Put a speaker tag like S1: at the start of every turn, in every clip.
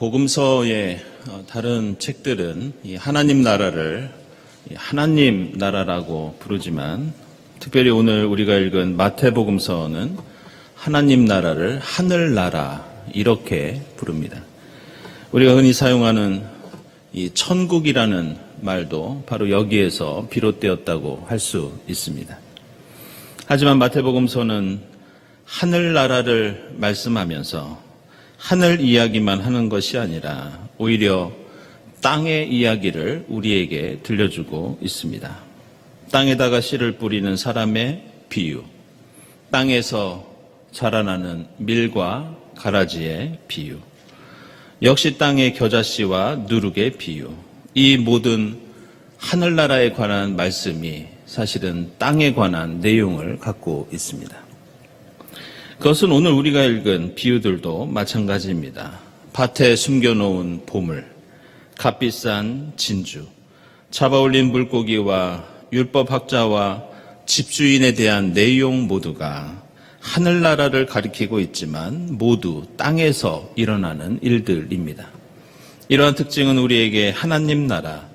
S1: 복음서의 다른 책들은 이 하나님 나라를 하나님 나라라고 부르지만 특별히 오늘 우리가 읽은 마태복음서는 하나님 나라를 하늘나라 이렇게 부릅니다. 우리가 흔히 사용하는 이 천국이라는 말도 바로 여기에서 비롯되었다고 할 수 있습니다. 하지만 마태복음서는 하늘나라를 말씀하면서 하늘 이야기만 하는 것이 아니라 오히려 땅의 이야기를 우리에게 들려주고 있습니다. 땅에다가 씨를 뿌리는 사람의 비유, 땅에서 자라나는 밀과 가라지의 비유, 역시 땅의 겨자씨와 누룩의 비유, 이 모든 하늘나라에 관한 말씀이 사실은 땅에 관한 내용을 갖고 있습니다. 그것은 오늘 우리가 읽은 비유들도 마찬가지입니다. 밭에 숨겨놓은 보물, 값비싼 진주, 잡아올린 물고기와 율법학자와 집주인에 대한 내용 모두가 하늘나라를 가리키고 있지만 모두 땅에서 일어나는 일들입니다. 이러한 특징은 우리에게 하나님 나라,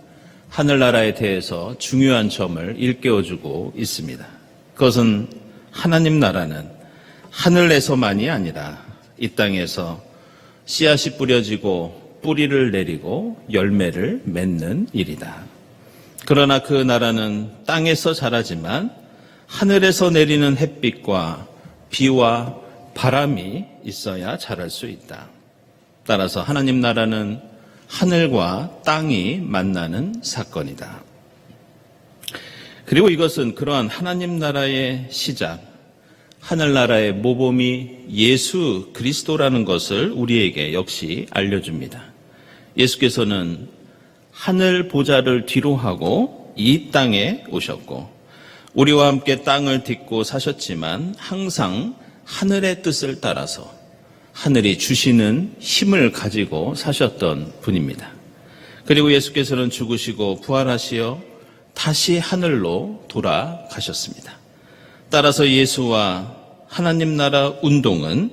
S1: 하늘나라에 대해서 중요한 점을 일깨워주고 있습니다. 그것은 하나님 나라는 하늘에서만이 아니라 이 땅에서 씨앗이 뿌려지고 뿌리를 내리고 열매를 맺는 일이다. 그러나 그 나라는 땅에서 자라지만 하늘에서 내리는 햇빛과 비와 바람이 있어야 자랄 수 있다. 따라서 하나님 나라는 하늘과 땅이 만나는 사건이다. 그리고 이것은 그러한 하나님 나라의 시작, 하늘나라의 모범이 예수 그리스도라는 것을 우리에게 역시 알려줍니다. 예수께서는 하늘 보좌를 뒤로하고 이 땅에 오셨고 우리와 함께 땅을 딛고 사셨지만 항상 하늘의 뜻을 따라서 하늘이 주시는 힘을 가지고 사셨던 분입니다. 그리고 예수께서는 죽으시고 부활하시어 다시 하늘로 돌아가셨습니다. 따라서 예수와 하나님 나라 운동은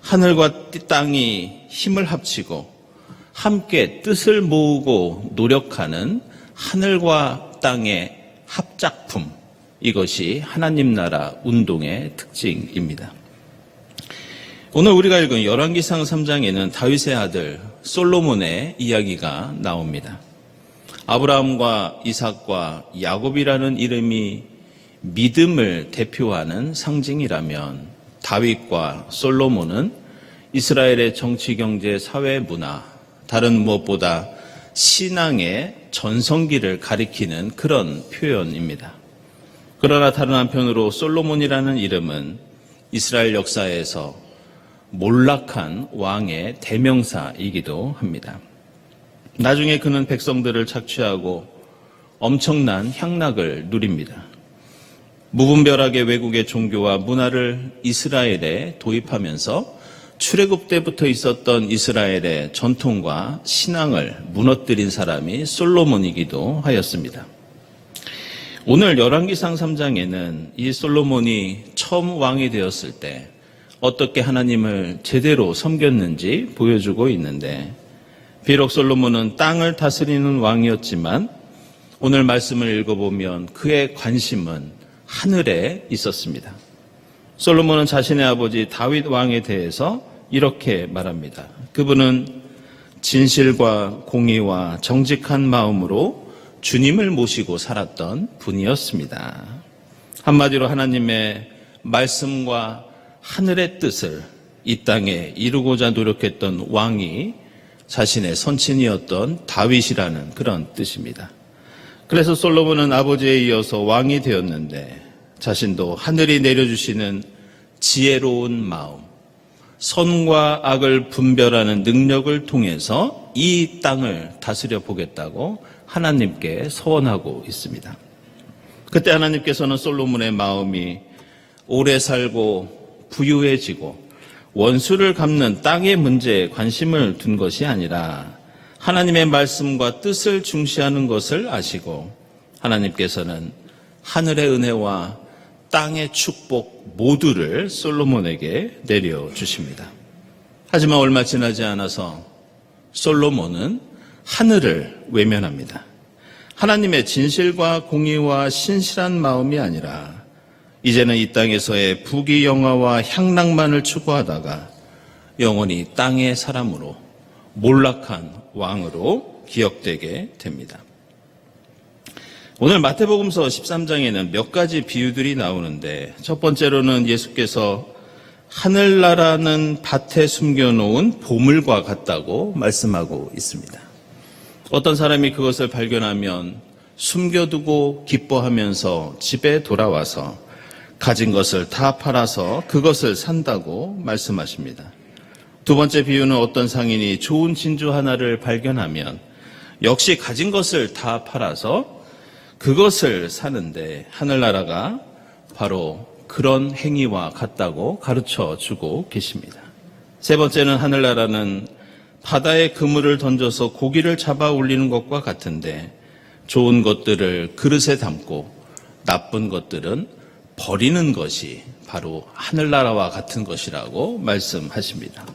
S1: 하늘과 땅이 힘을 합치고 함께 뜻을 모으고 노력하는 하늘과 땅의 합작품, 이것이 하나님 나라 운동의 특징입니다. 오늘 우리가 읽은 열왕기상 3장에는 다윗의 아들 솔로몬의 이야기가 나옵니다. 아브라함과 이삭과 야곱이라는 이름이 믿음을 대표하는 상징이라면 다윗과 솔로몬은 이스라엘의 정치, 경제, 사회, 문화, 다른 무엇보다 신앙의 전성기를 가리키는 그런 표현입니다. 그러나 다른 한편으로 솔로몬이라는 이름은 이스라엘 역사에서 몰락한 왕의 대명사이기도 합니다. 나중에 그는 백성들을 착취하고 엄청난 향락을 누립니다. 무분별하게 외국의 종교와 문화를 이스라엘에 도입하면서 출애굽 때부터 있었던 이스라엘의 전통과 신앙을 무너뜨린 사람이 솔로몬이기도 하였습니다. 오늘 열왕기상 3장에는 이 솔로몬이 처음 왕이 되었을 때 어떻게 하나님을 제대로 섬겼는지 보여주고 있는데, 비록 솔로몬은 땅을 다스리는 왕이었지만 오늘 말씀을 읽어보면 그의 관심은 하늘에 있었습니다. 솔로몬은 자신의 아버지 다윗 왕에 대해서 이렇게 말합니다. 그분은 진실과 공의와 정직한 마음으로 주님을 모시고 살았던 분이었습니다. 한마디로 하나님의 말씀과 하늘의 뜻을 이 땅에 이루고자 노력했던 왕이 자신의 선친이었던 다윗이라는 그런 뜻입니다. 그래서 솔로몬은 아버지에 이어서 왕이 되었는데 자신도 하늘이 내려주시는 지혜로운 마음, 선과 악을 분별하는 능력을 통해서 이 땅을 다스려 보겠다고 하나님께 서원하고 있습니다. 그때 하나님께서는 솔로몬의 마음이 오래 살고 부유해지고 원수를 갚는 땅의 문제에 관심을 둔 것이 아니라 하나님의 말씀과 뜻을 중시하는 것을 아시고 하나님께서는 하늘의 은혜와 땅의 축복 모두를 솔로몬에게 내려주십니다. 하지만 얼마 지나지 않아서 솔로몬은 하늘을 외면합니다. 하나님의 진실과 공의와 신실한 마음이 아니라 이제는 이 땅에서의 부귀영화와 향락만을 추구하다가 영원히 땅의 사람으로 몰락한 왕으로 기억되게 됩니다. 오늘 마태복음서 13장에는 몇 가지 비유들이 나오는데 첫 번째로는 예수께서 하늘나라는 밭에 숨겨놓은 보물과 같다고 말씀하고 있습니다. 어떤 사람이 그것을 발견하면 숨겨두고 기뻐하면서 집에 돌아와서 가진 것을 다 팔아서 그것을 산다고 말씀하십니다. 두 번째 비유는 어떤 상인이 좋은 진주 하나를 발견하면 역시 가진 것을 다 팔아서 그것을 사는데 하늘나라가 바로 그런 행위와 같다고 가르쳐 주고 계십니다. 세 번째는 하늘나라는 바다에 그물을 던져서 고기를 잡아 올리는 것과 같은데 좋은 것들을 그릇에 담고 나쁜 것들은 버리는 것이 바로 하늘나라와 같은 것이라고 말씀하십니다.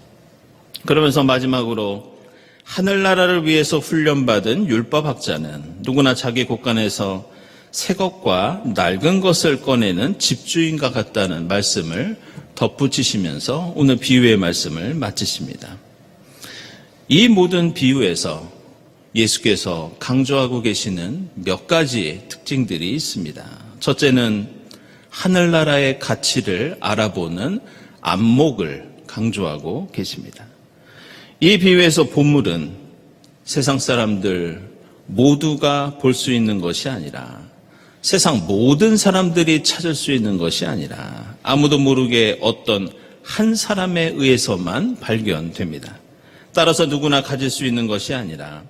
S1: 그러면서 마지막으로 하늘나라를 위해서 훈련받은 율법학자는 누구나 자기 곳간에서 새 것과 낡은 것을 꺼내는 집주인과 같다는 말씀을 덧붙이시면서 오늘 비유의 말씀을 마치십니다. 이 모든 비유에서 예수께서 강조하고 계시는 몇 가지 특징들이 있습니다. 첫째는 하늘나라의 가치를 알아보는 안목을 강조하고 계십니다. 이 비유에서 보물은 세상 사람들 모두가 볼 수 있는 것이 아니라 세상 모든 사람들이 찾을 수 있는 것이 아니라 아무도 모르게 어떤 한 사람에 의해서만 발견됩니다. 따라서 누구나 가질 수 있는 것이 아니라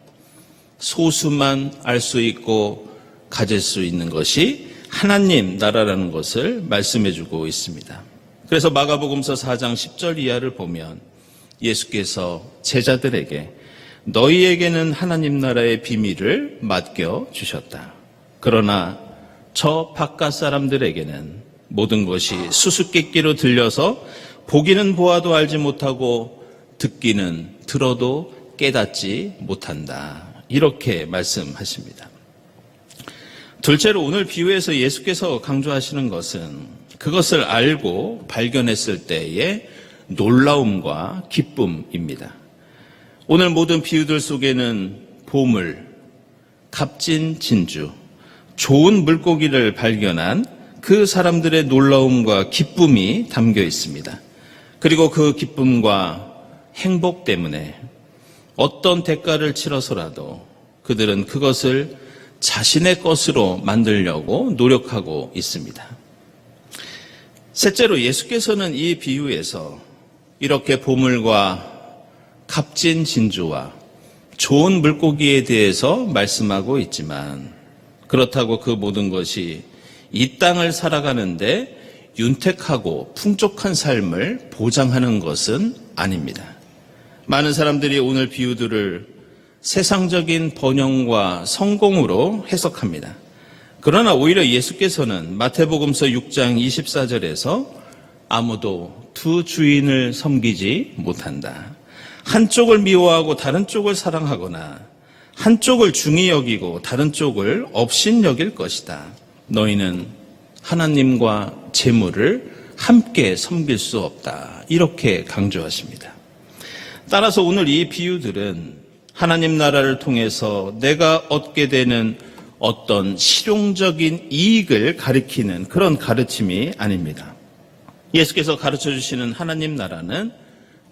S1: 소수만 알 수 있고 가질 수 있는 것이 하나님 나라라는 것을 말씀해 주고 있습니다. 그래서 마가복음서 4장 10절 이하를 보면 예수께서 제자들에게 너희에게는 하나님 나라의 비밀을 맡겨 주셨다. 그러나 저 바깥 사람들에게는 모든 것이 수수께끼로 들려서 보기는 보아도 알지 못하고 듣기는 들어도 깨닫지 못한다. 이렇게 말씀하십니다. 둘째로 오늘 비유에서 예수께서 강조하시는 것은 그것을 알고 발견했을 때의 놀라움과 기쁨입니다. 오늘 모든 비유들 속에는 보물, 값진 진주, 좋은 물고기를 발견한 그 사람들의 놀라움과 기쁨이 담겨 있습니다. 그리고 그 기쁨과 행복 때문에 어떤 대가를 치러서라도 그들은 그것을 자신의 것으로 만들려고 노력하고 있습니다. 셋째로 예수께서는 이 비유에서 이렇게 보물과 값진 진주와 좋은 물고기에 대해서 말씀하고 있지만 그렇다고 그 모든 것이 이 땅을 살아가는데 윤택하고 풍족한 삶을 보장하는 것은 아닙니다. 많은 사람들이 오늘 비유들을 세상적인 번영과 성공으로 해석합니다. 그러나 오히려 예수께서는 마태복음서 6장 24절에서 아무도 두 주인을 섬기지 못한다. 한쪽을 미워하고 다른 쪽을 사랑하거나 한쪽을 중히 여기고 다른 쪽을 업신 여길 것이다. 너희는 하나님과 재물을 함께 섬길 수 없다. 이렇게 강조하십니다. 따라서 오늘 이 비유들은 하나님 나라를 통해서 내가 얻게 되는 어떤 실용적인 이익을 가리키는 그런 가르침이 아닙니다. 예수께서 가르쳐 주시는 하나님 나라는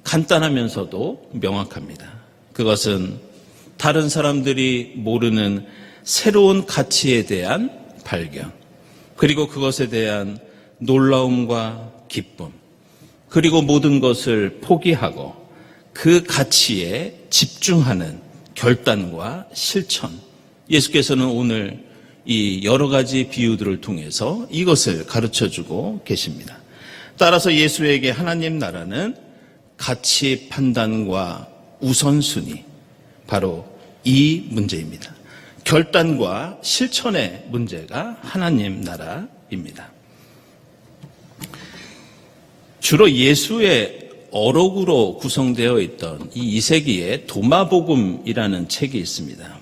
S1: 간단하면서도 명확합니다. 그것은 다른 사람들이 모르는 새로운 가치에 대한 발견, 그리고 그것에 대한 놀라움과 기쁨, 그리고 모든 것을 포기하고 그 가치에 집중하는 결단과 실천. 예수께서는 오늘 이 여러 가지 비유들을 통해서 이것을 가르쳐주고 계십니다. 따라서 예수에게 하나님 나라는 가치 판단과 우선순위, 바로 이 문제입니다. 결단과 실천의 문제가 하나님 나라입니다. 주로 예수의 어록으로 구성되어 있던 이 이세기의 도마복음이라는 책이 있습니다.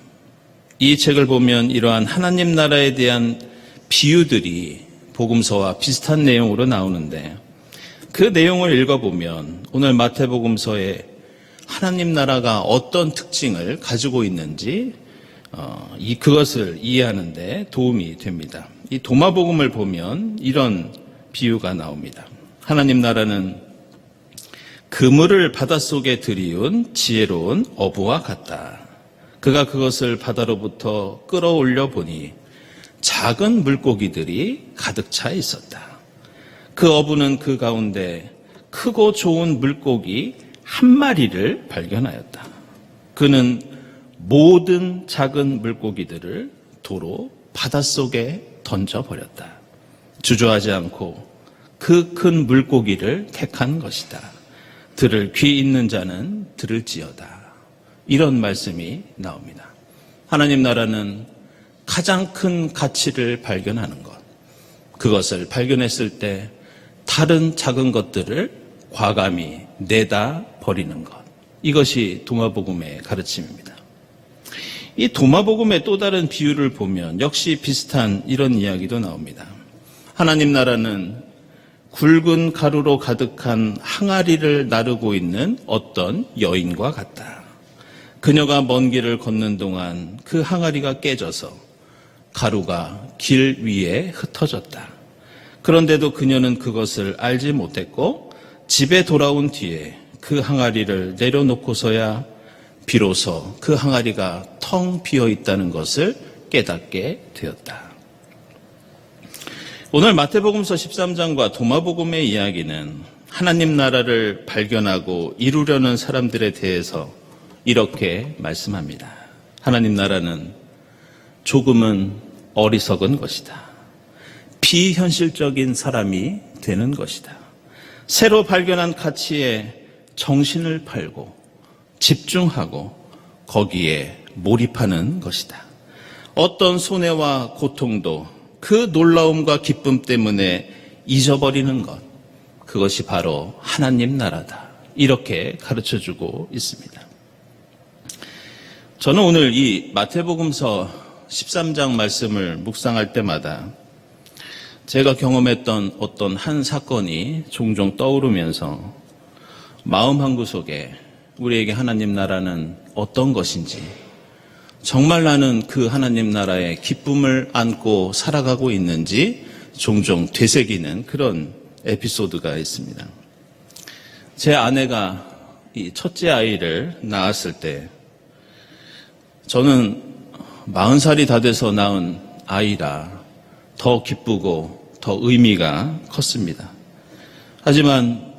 S1: 이 책을 보면 이러한 하나님 나라에 대한 비유들이 복음서와 비슷한 내용으로 나오는데 그 내용을 읽어보면 오늘 마태복음서에 하나님 나라가 어떤 특징을 가지고 있는지 그것을 이해하는 데 도움이 됩니다. 이 도마복음을 보면 이런 비유가 나옵니다. 하나님 나라는 그물을 바닷속에 들이운 지혜로운 어부와 같다. 그가 그것을 바다로부터 끌어올려 보니 작은 물고기들이 가득 차 있었다. 그 어부는 그 가운데 크고 좋은 물고기 한 마리를 발견하였다. 그는 모든 작은 물고기들을 도로 바닷속에 던져버렸다. 주저하지 않고 그 큰 물고기를 택한 것이다. 들을 귀 있는 자는 들을지어다. 이런 말씀이 나옵니다. 하나님 나라는 가장 큰 가치를 발견하는 것, 그것을 발견했을 때 다른 작은 것들을 과감히 내다 버리는 것, 이것이 도마복음의 가르침입니다. 이 도마복음의 또 다른 비유를 보면 역시 비슷한 이런 이야기도 나옵니다. 하나님 나라는 굵은 가루로 가득한 항아리를 나르고 있는 어떤 여인과 같다. 그녀가 먼 길을 걷는 동안 그 항아리가 깨져서 가루가 길 위에 흩어졌다. 그런데도 그녀는 그것을 알지 못했고 집에 돌아온 뒤에 그 항아리를 내려놓고서야 비로소 그 항아리가 텅 비어 있다는 것을 깨닫게 되었다. 오늘 마태복음서 13장과 도마복음의 이야기는 하나님 나라를 발견하고 이루려는 사람들에 대해서 이렇게 말씀합니다. 하나님 나라는 조금은 어리석은 것이다. 비현실적인 사람이 되는 것이다. 새로 발견한 가치에 정신을 팔고 집중하고 거기에 몰입하는 것이다. 어떤 손해와 고통도 그 놀라움과 기쁨 때문에 잊어버리는 것, 그것이 바로 하나님 나라다. 이렇게 가르쳐주고 있습니다. 저는 오늘 이 마태복음서 13장 말씀을 묵상할 때마다 제가 경험했던 어떤 한 사건이 종종 떠오르면서 마음 한구석에 우리에게 하나님 나라는 어떤 것인지, 정말 나는 그 하나님 나라의 기쁨을 안고 살아가고 있는지 종종 되새기는 그런 에피소드가 있습니다. 제 아내가 이 첫째 아이를 낳았을 때 저는 40살이 다 돼서 낳은 아이라 더 기쁘고 더 의미가 컸습니다. 하지만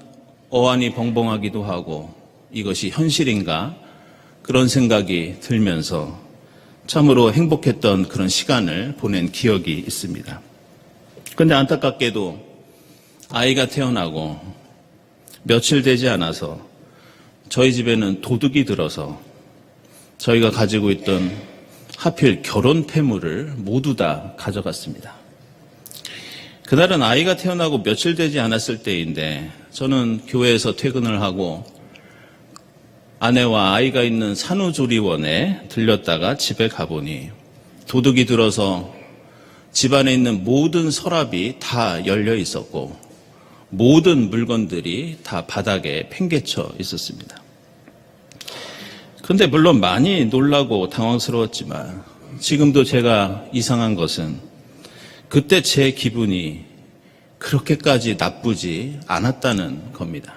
S1: 어안이 벙벙하기도 하고 이것이 현실인가 그런 생각이 들면서 참으로 행복했던 그런 시간을 보낸 기억이 있습니다. 그런데 안타깝게도 아이가 태어나고 며칠 되지 않아서 저희 집에는 도둑이 들어서 저희가 가지고 있던 하필 결혼 폐물을 모두 다 가져갔습니다. 그날은 아이가 태어나고 며칠 되지 않았을 때인데 저는 교회에서 퇴근을 하고 아내와 아이가 있는 산후조리원에 들렸다가 집에 가보니 도둑이 들어서 집안에 있는 모든 서랍이 다 열려 있었고 모든 물건들이 다 바닥에 팽개쳐 있었습니다. 그런데 물론 많이 놀라고 당황스러웠지만 지금도 제가 이상한 것은 그때 제 기분이 그렇게까지 나쁘지 않았다는 겁니다.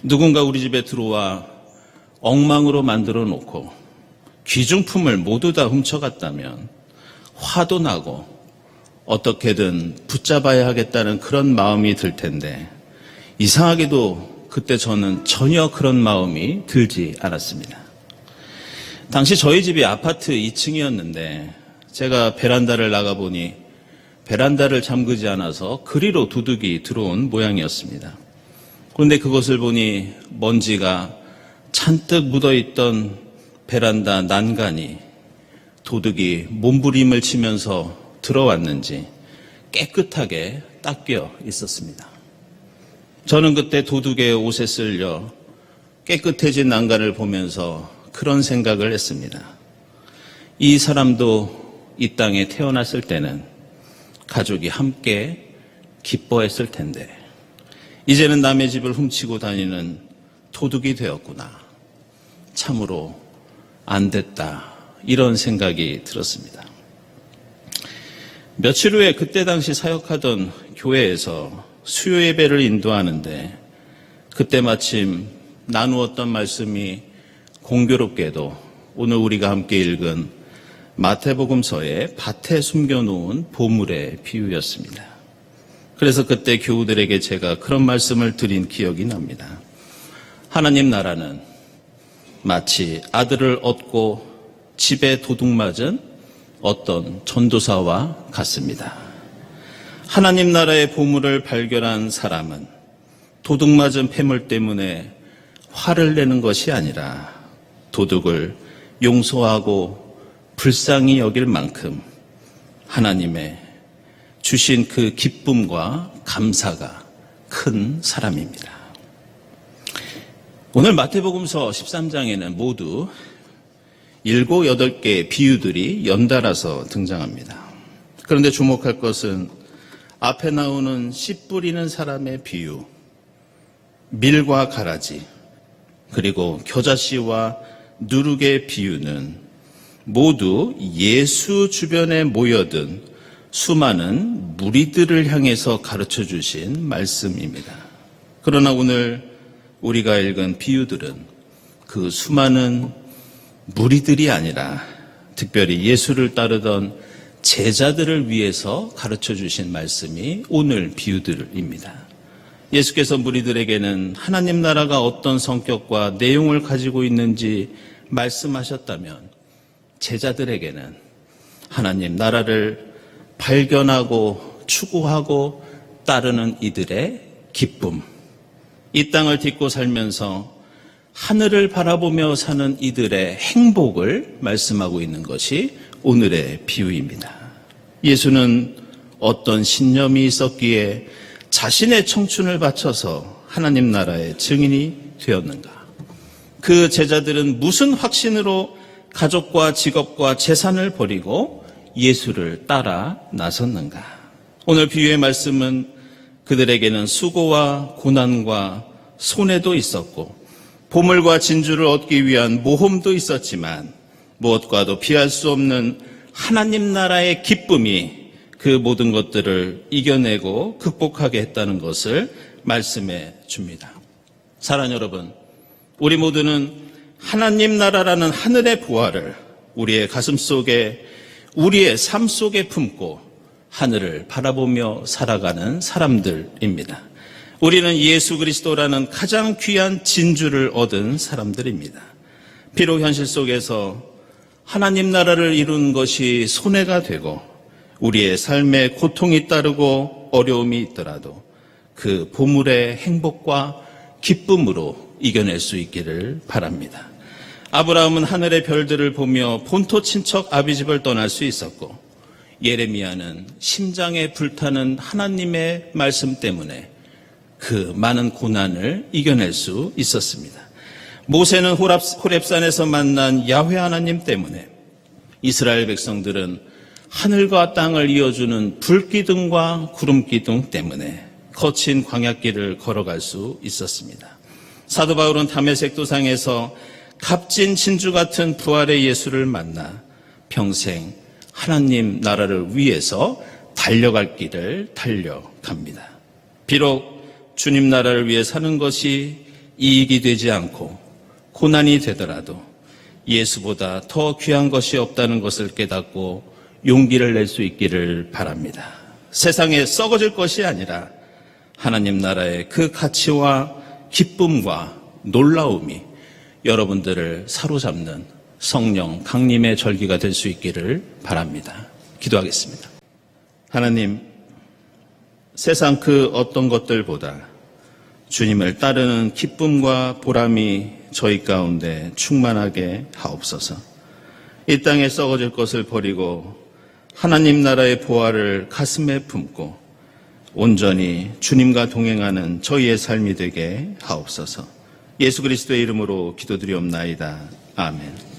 S1: 누군가 우리 집에 들어와 엉망으로 만들어 놓고 귀중품을 모두 다 훔쳐갔다면 화도 나고 어떻게든 붙잡아야 하겠다는 그런 마음이 들 텐데 이상하게도 그때 저는 전혀 그런 마음이 들지 않았습니다. 당시 저희 집이 아파트 2층이었는데 제가 베란다를 나가보니 베란다를 잠그지 않아서 그리로 도둑이 들어온 모양이었습니다. 그런데 그것을 보니 먼지가 잔뜩 묻어있던 베란다 난간이 도둑이 몸부림을 치면서 들어왔는지 깨끗하게 닦여 있었습니다. 저는 그때 도둑의 옷에 쓸려 깨끗해진 난간을 보면서 그런 생각을 했습니다. 이 사람도 이 땅에 태어났을 때는 가족이 함께 기뻐했을 텐데 이제는 남의 집을 훔치고 다니는 도둑이 되었구나. 참으로 안 됐다. 이런 생각이 들었습니다. 며칠 후에 그때 당시 사역하던 교회에서 수요 예배를 인도하는데 그때 마침 나누었던 말씀이 공교롭게도 오늘 우리가 함께 읽은 마태복음서에 밭에 숨겨놓은 보물의 비유였습니다. 그래서 그때 교우들에게 제가 그런 말씀을 드린 기억이 납니다. 하나님 나라는 마치 아들을 얻고 집에 도둑 맞은 어떤 전도사와 같습니다. 하나님 나라의 보물을 발견한 사람은 도둑 맞은 폐물 때문에 화를 내는 것이 아니라 도둑을 용서하고 불쌍히 여길 만큼 하나님의 주신 그 기쁨과 감사가 큰 사람입니다. 오늘 마태복음서 13장에는 모두 7, 8개의 비유들이 연달아서 등장합니다. 그런데 주목할 것은 앞에 나오는 씨 뿌리는 사람의 비유, 밀과 가라지, 그리고 겨자씨와 누룩의 비유는 모두 예수 주변에 모여든 수많은 무리들을 향해서 가르쳐 주신 말씀입니다. 그러나 오늘 우리가 읽은 비유들은 그 수많은 무리들이 아니라 특별히 예수를 따르던 제자들을 위해서 가르쳐 주신 말씀이 오늘 비유들입니다. 예수께서 무리들에게는 하나님 나라가 어떤 성격과 내용을 가지고 있는지 말씀하셨다면 제자들에게는 하나님 나라를 발견하고 추구하고 따르는 이들의 기쁨, 이 땅을 딛고 살면서 하늘을 바라보며 사는 이들의 행복을 말씀하고 있는 것이 오늘의 비유입니다. 예수는 어떤 신념이 있었기에 자신의 청춘을 바쳐서 하나님 나라의 증인이 되었는가? 그 제자들은 무슨 확신으로 가족과 직업과 재산을 버리고 예수를 따라 나섰는가? 오늘 비유의 말씀은 그들에게는 수고와 고난과 손해도 있었고 보물과 진주를 얻기 위한 모험도 있었지만 무엇과도 비할 수 없는 하나님 나라의 기쁨이 그 모든 것들을 이겨내고 극복하게 했다는 것을 말씀해 줍니다. 사랑하는 여러분, 우리 모두는 하나님 나라라는 하늘의 보화를 우리의 가슴 속에, 우리의 삶 속에 품고 하늘을 바라보며 살아가는 사람들입니다. 우리는 예수 그리스도라는 가장 귀한 진주를 얻은 사람들입니다. 비록 현실 속에서 하나님 나라를 이룬 것이 손해가 되고 우리의 삶에 고통이 따르고 어려움이 있더라도 그 보물의 행복과 기쁨으로 이겨낼 수 있기를 바랍니다. 아브라함은 하늘의 별들을 보며 본토 친척 아비집을 떠날 수 있었고 예레미야는 심장에 불타는 하나님의 말씀 때문에 그 많은 고난을 이겨낼 수 있었습니다. 모세는 호렙산에서 만난 야훼 하나님 때문에 이스라엘 백성들은 하늘과 땅을 이어주는 불기둥과 구름기둥 때문에 거친 광야길을 걸어갈 수 있었습니다. 사도 바울은 다메섹 도상에서 값진 진주 같은 부활의 예수를 만나 평생 하나님 나라를 위해서 달려갈 길을 달려갑니다. 비록 주님 나라를 위해 사는 것이 이익이 되지 않고 고난이 되더라도 예수보다 더 귀한 것이 없다는 것을 깨닫고 용기를 낼 수 있기를 바랍니다. 세상에 썩어질 것이 아니라 하나님 나라의 그 가치와 기쁨과 놀라움이 여러분들을 사로잡는 성령 강림의 절기가 될 수 있기를 바랍니다. 기도하겠습니다. 하나님, 세상 그 어떤 것들보다 주님을 따르는 기쁨과 보람이 저희 가운데 충만하게 하옵소서. 이 땅에 썩어질 것을 버리고 하나님 나라의 보화를 가슴에 품고 온전히 주님과 동행하는 저희의 삶이 되게 하옵소서. 예수 그리스도의 이름으로 기도드리옵나이다. 아멘.